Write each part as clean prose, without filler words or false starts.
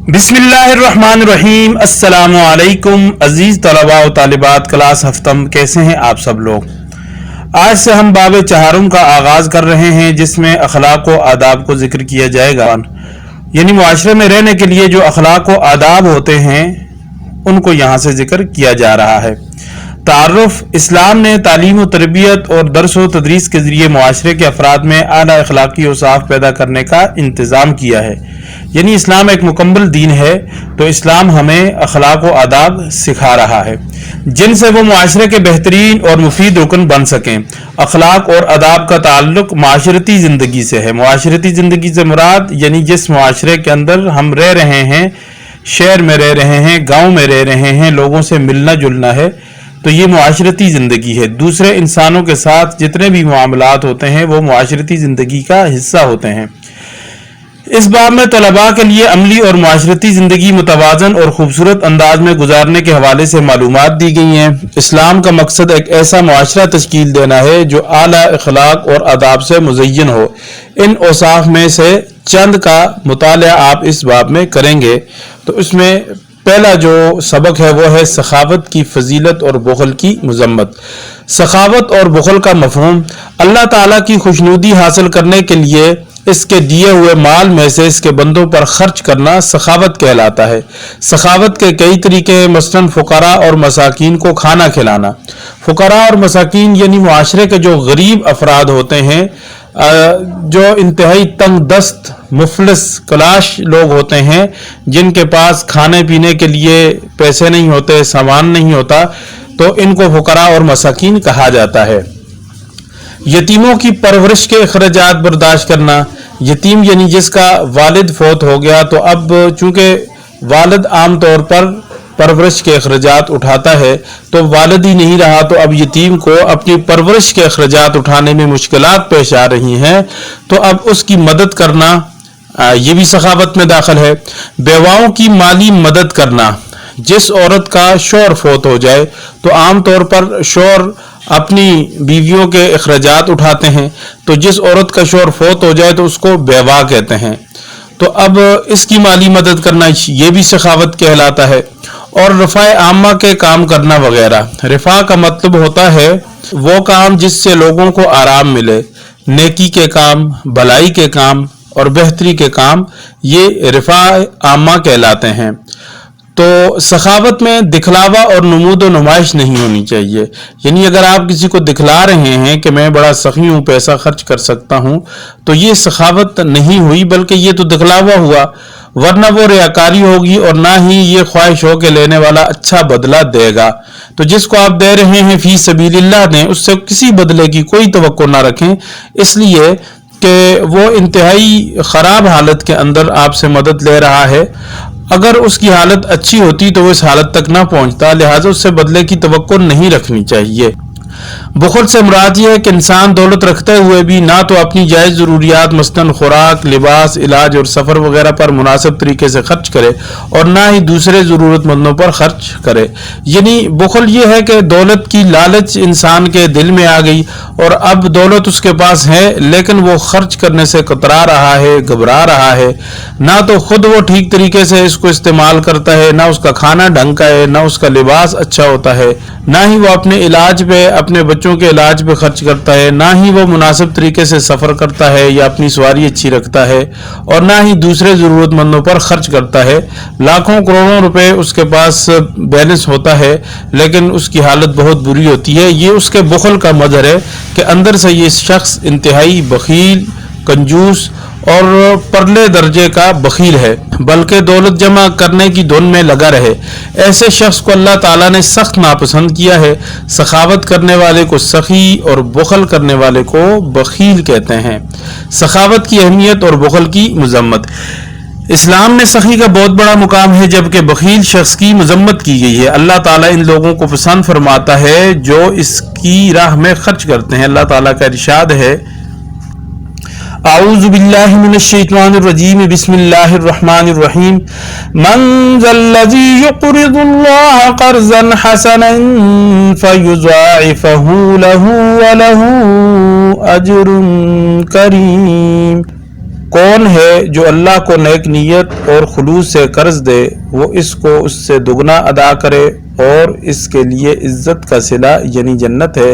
بسم اللہ الرحمن الرحیم۔ السلام علیکم عزیز طلباء و طالبات کلاس ہفتم، کیسے ہیں آپ سب لوگ؟ آج سے ہم باب چہارم کا آغاز کر رہے ہیں، جس میں اخلاق و آداب کو ذکر کیا جائے گا، یعنی معاشرے میں رہنے کے لیے جو اخلاق و آداب ہوتے ہیں ان کو یہاں سے ذکر کیا جا رہا ہے۔ تعارف: اسلام نے تعلیم و تربیت اور درس و تدریس کے ذریعے معاشرے کے افراد میں اعلیٰ اخلاقی اوصاف پیدا کرنے کا انتظام کیا ہے، یعنی اسلام ایک مکمل دین ہے، تو اسلام ہمیں اخلاق و آداب سکھا رہا ہے جن سے وہ معاشرے کے بہترین اور مفید رکن بن سکیں۔ اخلاق اور آداب کا تعلق معاشرتی زندگی سے ہے۔ معاشرتی زندگی سے مراد یعنی جس معاشرے کے اندر ہم رہ رہے ہیں، شہر میں رہ رہے ہیں، گاؤں میں رہ رہے ہیں، لوگوں سے ملنا جلنا ہے، تو یہ معاشرتی زندگی ہے۔ دوسرے انسانوں کے ساتھ جتنے بھی معاملات ہوتے ہیں وہ معاشرتی زندگی کا حصہ ہوتے ہیں۔ اس باب میں طلباء کے لیے عملی اور معاشرتی زندگی متوازن اور خوبصورت انداز میں گزارنے کے حوالے سے معلومات دی گئی ہیں۔ اسلام کا مقصد ایک ایسا معاشرہ تشکیل دینا ہے جو اعلیٰ اخلاق اور آداب سے مزین ہو۔ ان اوصاف میں سے چند کا مطالعہ آپ اس باب میں کریں گے، تو اس میں پہلا جو سبق ہے وہ ہے سخاوت کی فضیلت اور بخل کی مذمت۔ سخاوت اور بخل کا مفہوم: اللہ تعالیٰ کی خوشنودی حاصل کرنے کے لیے اس کے دیے ہوئے مال میں سے اس کے بندوں پر خرچ کرنا سخاوت کہلاتا ہے۔ سخاوت کے کئی طریقے ہیں، مثلاً فقراء اور مساکین کو کھانا کھلانا۔ فقراء اور مساکین یعنی معاشرے کے جو غریب افراد ہوتے ہیں، جو انتہائی تنگ دست مفلس کلاش لوگ ہوتے ہیں، جن کے پاس کھانے پینے کے لیے پیسے نہیں ہوتے، سامان نہیں ہوتا، تو ان کو فقراء اور مساکین کہا جاتا ہے۔ یتیموں کی پرورش کے اخراجات برداشت کرنا۔ یتیم یعنی جس کا والد فوت ہو گیا، تو اب چونکہ والد عام طور پر پرورش کے اخراجات اٹھاتا ہے، تو والد ہی نہیں رہا، تو اب یتیم کو اپنی پرورش کے اخراجات اٹھانے میں مشکلات پیش آ رہی ہیں، تو اب اس کی مدد کرنا یہ بھی سخاوت میں داخل ہے۔ بیواؤں کی مالی مدد کرنا۔ جس عورت کا شوہر فوت ہو جائے تو عام طور پر شوہر اپنی بیویوں کے اخراجات اٹھاتے ہیں، تو جس عورت کا شوہر فوت ہو جائے تو اس کو بیوہ کہتے ہیں، تو اب اس کی مالی مدد کرنا یہ بھی سخاوت کہلاتا ہے۔ اور رفع عامہ کے کام کرنا وغیرہ۔ رفع کا مطلب ہوتا ہے وہ کام جس سے لوگوں کو آرام ملے، نیکی کے کام، بھلائی کے کام اور بہتری کے کام، یہ رفع عامہ کہلاتے ہیں۔ تو سخاوت میں دکھلاوا اور نمود و نمائش نہیں ہونی چاہیے، یعنی اگر آپ کسی کو دکھلا رہے ہیں کہ میں بڑا سخی ہوں، پیسہ خرچ کر سکتا ہوں، تو یہ سخاوت نہیں ہوئی، بلکہ یہ تو دکھلاوا ہوا، ورنہ وہ ریاکاری ہوگی اور نہ ہی یہ خواہش ہو کہ لینے والا اچھا بدلہ دے گا۔ تو جس کو آپ دے رہے ہیں فی سبیل اللہ دیں، اس سے کسی بدلے کی کوئی توقع نہ رکھیں، اس لیے کہ وہ انتہائی خراب حالت کے اندر آپ سے مدد لے رہا ہے۔ اگر اس کی حالت اچھی ہوتی تو وہ اس حالت تک نہ پہنچتا، لہٰذا اس سے بدلے کی توقع نہیں رکھنی چاہیے۔ بخل سے مراد یہ ہے کہ انسان دولت رکھتے ہوئے بھی نہ تو اپنی جائز ضروریات مثلاً خوراک، لباس، علاج اور سفر وغیرہ پر مناسب طریقے سے خرچ کرے اور نہ ہی دوسرے ضرورت مندوں پر خرچ کرے۔ یعنی بخل یہ ہے کہ دولت کی لالچ انسان کے دل میں آ گئی اور اب دولت اس کے پاس ہے لیکن وہ خرچ کرنے سے کترا رہا ہے، گھبرا رہا ہے، نہ تو خود وہ ٹھیک طریقے سے اس کو استعمال کرتا ہے، نہ اس کا کھانا ڈھنگ کا ہے، نہ اس کا لباس اچھا ہوتا ہے، نہ ہی وہ اپنے علاج پہ، اپنے بچوں کے علاج پہ خرچ کرتا ہے، نہ ہی وہ مناسب طریقے سے سفر کرتا ہے یا اپنی سواری اچھی رکھتا ہے، اور نہ ہی دوسرے ضرورت مندوں پر خرچ کرتا ہے۔ لاکھوں کروڑوں روپے اس کے پاس بیلنس ہوتا ہے لیکن اس کی حالت بہت بری ہوتی ہے۔ یہ اس کے بخل کا مظہر ہے کہ اندر سے یہ شخص انتہائی بخیل، کنجوس اور پرلے درجے کا بخیل ہے، بلکہ دولت جمع کرنے کی دھن میں لگا رہے۔ ایسے شخص کو اللہ تعالیٰ نے سخت ناپسند کیا ہے۔ سخاوت کرنے والے کو سخی اور بخل کرنے والے کو بخیل کہتے ہیں۔ سخاوت کی اہمیت اور بخل کی مذمت۔ اسلام میں سخی کا بہت بڑا مقام ہے، جبکہ بخیل شخص کی مذمت کی گئی ہے۔ اللہ تعالیٰ ان لوگوں کو پسند فرماتا ہے جو اس کی راہ میں خرچ کرتے ہیں۔ اللہ تعالیٰ کا ارشاد ہے، اعوذ باللہ من الشیطان الرجیم، بسم اللہ الرحمن الرحیم، من ذا الذی یقرض اللہ قرضا حسنا فیضاعفہ لہ ولہ اجر کریم۔ کون ہے جو اللہ کو نیک نیت اور خلوص سے قرض دے وہ اس کو اس سے دگنا ادا کرے اور اس کے لیے عزت کا صلہ یعنی جنت ہے۔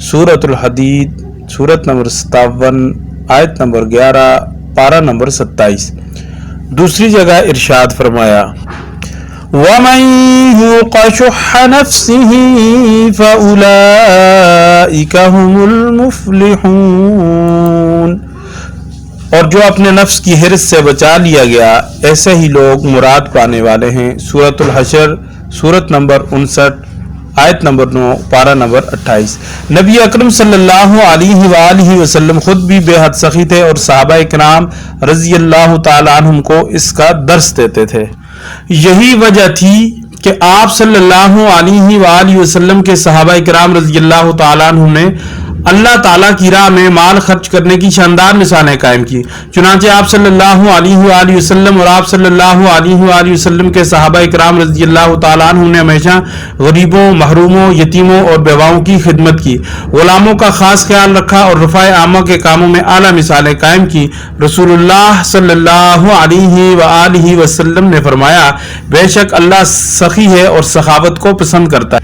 سورۃ الحدید سورت نمبر 57 آیت نمبر 11 پارہ نمبر 27۔ دوسری جگہ ارشاد فرمایا وَمَن يُوقَ شُحَّ نَفْسِهِ فَأُولَئِكَ هُمُ الْمُفْلِحُونَ، اور جو اپنے نفس کی حرص سے بچا لیا گیا ایسے ہی لوگ مراد پانے والے ہیں۔ سورۃ الحشر سورت نمبر 59 آیت نمبر 9 پارہ نمبر 28۔ نبی اکرم صلی اللہ علیہ وآلہ وسلم خود بھی بے حد سخی تھے اور صحابہ کرام رضی اللہ تعالیٰ عنہم کو اس کا درس دیتے تھے۔ یہی وجہ تھی کہ آپ صلی اللہ علیہ وآلہ وسلم کے صحابہ کرام رضی اللہ تعالیٰ عنہم نے اللہ تعالیٰ کی راہ میں مال خرچ کرنے کی شاندار مثالیں قائم کی۔ چنانچہ آپ صلی اللہ علیہ وآلہ وسلم اور آپ صلی اللہ علیہ وآلہ وسلم کے صحابہ کرام رضی اللہ تعالیٰ عنہ نے ہمیشہ غریبوں، محروموں، یتیموں اور بیواؤں کی خدمت کی، غلاموں کا خاص خیال رکھا اور رفع عامہ کے کاموں میں اعلیٰ مثالیں قائم کی۔ رسول اللہ صلی اللہ علیہ وآلہ وسلم نے فرمایا بے شک اللہ سخی ہے اور سخاوت کو پسند کرتا ہے۔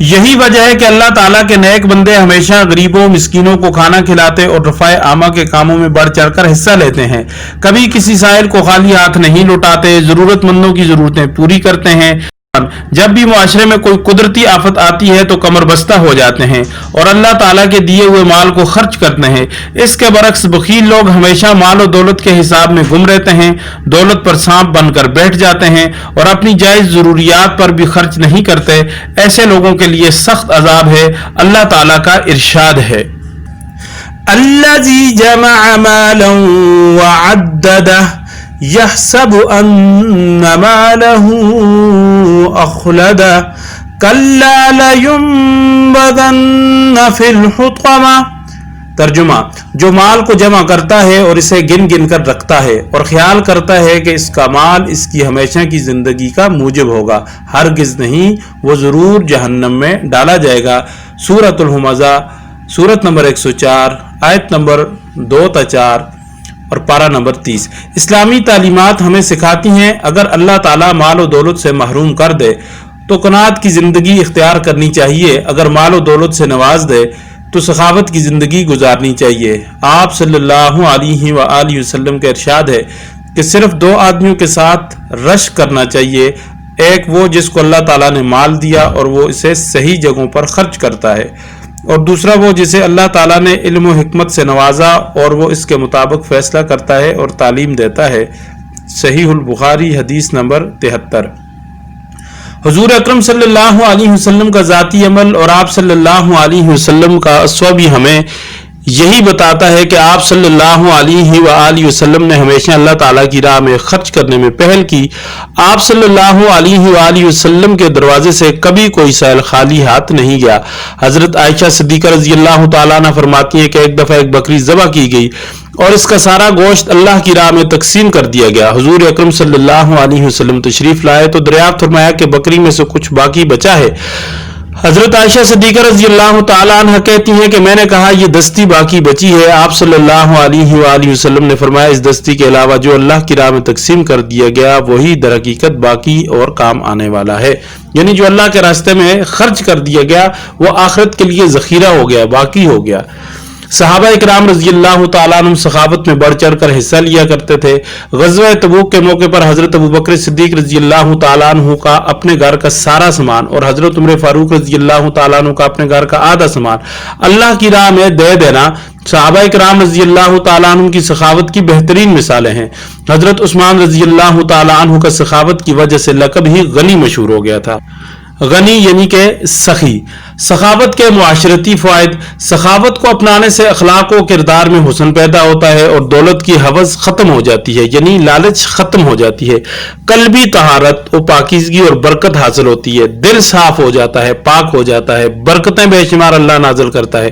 یہی وجہ ہے کہ اللہ تعالیٰ کے نیک بندے ہمیشہ غریبوں، مسکینوں کو کھانا کھلاتے اور رفع عامہ کے کاموں میں بڑھ چڑھ کر حصہ لیتے ہیں۔ کبھی کسی سائل کو خالی ہاتھ نہیں لوٹاتے، ضرورت مندوں کی ضرورتیں پوری کرتے ہیں۔ جب بھی معاشرے میں کوئی قدرتی آفت آتی ہے تو کمر بستہ ہو جاتے ہیں اور اللہ تعالیٰ کے دیے ہوئے مال کو خرچ کرتے ہیں۔ اس کے برعکس بخیل لوگ ہمیشہ مال و دولت کے حساب میں گم رہتے ہیں، دولت پر سانپ بن کر بیٹھ جاتے ہیں اور اپنی جائز ضروریات پر بھی خرچ نہیں کرتے۔ ایسے لوگوں کے لیے سخت عذاب ہے۔ اللہ تعالیٰ کا ارشاد ہے الذی جمع مالا وعددہ يحسب أن ماله أخلده كلا لينبذن في الحطمة۔ ترجمہ، جو مال کو جمع کرتا ہے اور اسے گن گن کر رکھتا ہے اور خیال کرتا ہے کہ اس کا مال اس کی ہمیشہ کی زندگی کا موجب ہوگا، ہرگز نہیں، وہ ضرور جہنم میں ڈالا جائے گا۔ سورۃ الہمزہ سورت نمبر 104 آیت نمبر 2 تا 4 اور پارہ نمبر 30۔ اسلامی تعلیمات ہمیں سکھاتی ہیں اگر اللہ تعالیٰ مال و دولت سے محروم کر دے تو قناعت کی زندگی اختیار کرنی چاہیے، اگر مال و دولت سے نواز دے تو سخاوت کی زندگی گزارنی چاہیے۔ آپ صلی اللہ علیہ وآلہ وسلم کا ارشاد ہے کہ صرف 2 آدمیوں کے ساتھ رشک کرنا چاہیے، ایک وہ جس کو اللہ تعالیٰ نے مال دیا اور وہ اسے صحیح جگہوں پر خرچ کرتا ہے، اور دوسرا وہ جسے اللہ تعالیٰ نے علم و حکمت سے نوازا اور وہ اس کے مطابق فیصلہ کرتا ہے اور تعلیم دیتا ہے۔ صحیح البخاری حدیث نمبر 73۔ حضور اکرم صلی اللہ علیہ وسلم کا ذاتی عمل اور آپ صلی اللہ علیہ وسلم کا اسوہ بھی ہمیں یہی بتاتا ہے کہ آپ صلی اللہ علیہ وآلہ وسلم نے ہمیشہ اللہ تعالیٰ کی راہ میں خرچ کرنے میں پہل کی۔ آپ صلی اللہ علیہ وآلہ وسلم کے دروازے سے کبھی کوئی سائل خالی ہاتھ نہیں گیا۔ حضرت عائشہ صدیقہ رضی اللہ تعالیٰ عنہ فرماتی ہیں کہ ایک دفعہ ایک بکری ذبح کی گئی اور اس کا سارا گوشت اللہ کی راہ میں تقسیم کر دیا گیا۔ حضور اکرم صلی اللہ علیہ وسلم تشریف لائے تو دریافت فرمایا کہ بکری میں سے کچھ باقی بچا ہے۔ حضرت عائشہ صدیقہ رضی اللہ تعالیٰ عنہ کہتی ہیں کہ میں نے کہا یہ دستی باقی بچی ہے۔ آپ صلی اللہ علیہ وآلہ وسلم نے فرمایا اس دستی کے علاوہ جو اللہ کی راہ میں تقسیم کر دیا گیا وہی در حقیقت باقی اور کام آنے والا ہے، یعنی جو اللہ کے راستے میں خرچ کر دیا گیا وہ آخرت کے لیے ذخیرہ ہو گیا، باقی ہو گیا۔ صحابہ اکرام رضی اللہ تعالیٰ عنہ سخاوت میں بڑھ چڑھ کر حصہ لیا کرتے تھے۔ غزوہ تبوک کے موقع پر حضرت ابوبکر صدیق رضی اللہ تعالیٰ عنہ کا اپنے گھر کا سارا سامان اور حضرت عمر فاروق رضی اللہ تعالیٰ عنہ کا اپنے گھر کا آدھا سامان اللہ کی راہ میں دے دینا صحابہ اکرام رضی اللہ تعالیٰ عنہ کی سخاوت کی بہترین مثالیں ہیں۔ حضرت عثمان رضی اللہ تعالیٰ عنہ کا سخاوت کی وجہ سے لقب ہی غنی مشہور ہو گیا تھا۔ غنی یعنی کہ سخی۔ سخاوت کے معاشرتی فوائد: سخاوت کو اپنانے سے اخلاق و کردار میں حسن پیدا ہوتا ہے اور دولت کی حوث ختم ہو جاتی ہے، یعنی لالچ ختم ہو جاتی ہے۔ قلبی طہارت و پاکیزگی اور برکت حاصل ہوتی ہے، دل صاف ہو جاتا ہے، پاک ہو جاتا ہے، برکتیں بے شمار اللہ نازل کرتا ہے۔